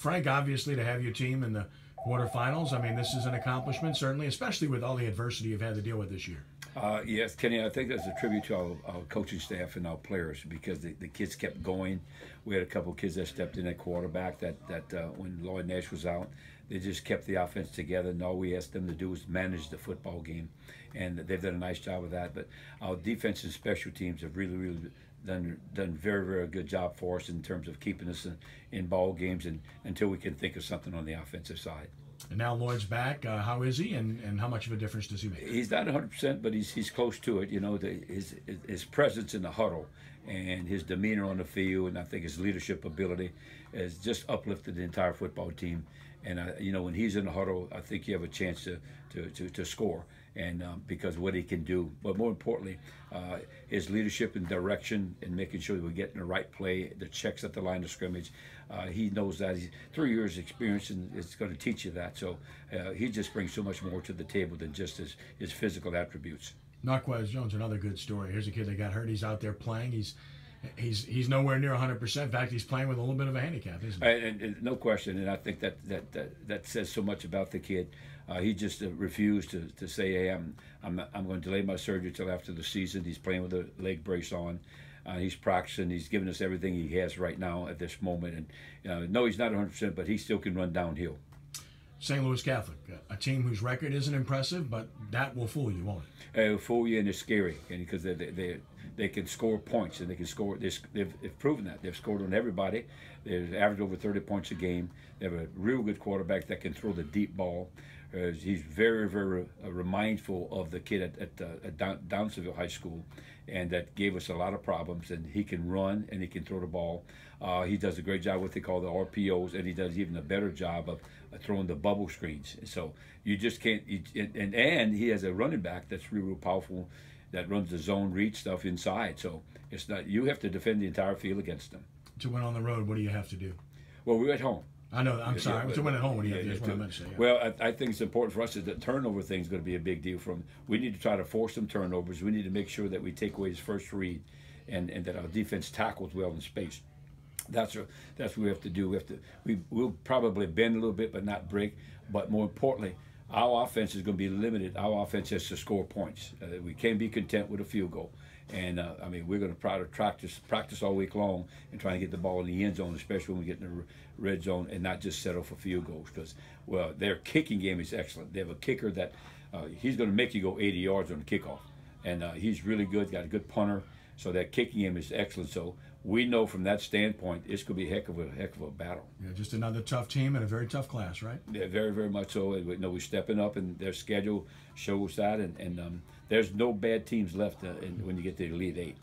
Frank, obviously, to have your team in the quarterfinals, I mean, this is an accomplishment, certainly, especially with all the adversity you've had to deal with this year. Yes, Kenny, I think that's a tribute to our coaching staff and our players because the kids kept going. We had a couple of kids that stepped in at quarterback that when Lloyd Nash was out, they just kept the offense together, and all we asked them to do was manage the football game, and they've done a nice job of that. But our defense and special teams have really done very, very good job for us in terms of keeping us in ball games and until we can think of something on the offensive side. And now Lloyd's back. How is he, and how much of a difference does he make? He's not 100%, but he's close to it. You know, his presence in the huddle and his demeanor on the field, and I think his leadership ability has just uplifted the entire football team. And you know, when he's in the huddle, I think you have a chance to score, and because of what he can do. But more importantly, his leadership and direction and making sure that we're getting the right play, the checks at the line of scrimmage. He knows that. He's 3 years experience, and it's going to teach you that. So he just brings so much more to the table than just his physical attributes. Narquez Jones, another good story. Here's a kid that got hurt. He's out there playing. He's nowhere near 100%. In fact, he's playing with a little bit of a handicap, isn't he? And no question. And I think that says so much about the kid. He just refused to say, "Hey, I'm going to delay my surgery till after the season." He's playing with a leg brace on. He's practicing. He's giving us everything he has right now at this moment. And no, he's not 100%, but he still can run downhill. St. Louis Catholic, a team whose record isn't impressive, but that will fool you, won't it? It will fool you, and it's scary, and because they can score points, and they can score. They've proven that they've scored on everybody. They've averaged over 30 points a game. They have a real good quarterback that can throw the deep ball. He's very mindful of the kid at Downsville High School, and that gave us a lot of problems. And he can run and he can throw the ball. He does a great job what they call the RPOs, and he does even a better job of throwing the bubble screens. So you just can't. And he has a running back that's real powerful, that runs the zone read stuff inside. So it's not, you have to defend the entire field against them. To win on the road, what do you have to do? Well, we're at home. I know. I'm sorry. Yeah, to win at home, what do you have to do? That's what I meant to say. Yeah. Well, I think it's important for us that the turnover thing is going to be a big deal for him. We need to try to force some turnovers. We need to make sure that we take away his first read, and that our defense tackles well in space. That's what we have to do. We'll probably bend a little bit, but not break. But more importantly, our offense is going to be limited. Our offense has to score points. We can't be content with a field goal. And I mean, we're going to try to practice all week long and try to get the ball in the end zone, especially when we get in the red zone, and not just settle for field goals. Because, well, their kicking game is excellent. They have a kicker that he's going to make you go 80 yards on the kickoff, and he's really good. Got a good punter, so that kicking game is excellent. So we know from that standpoint, it's going to be a heck of a battle. Yeah, just another tough team and a very tough class, right? Yeah, very much so. And we're stepping up, and their schedule shows that. And there's no bad teams left when you get to the Elite Eight.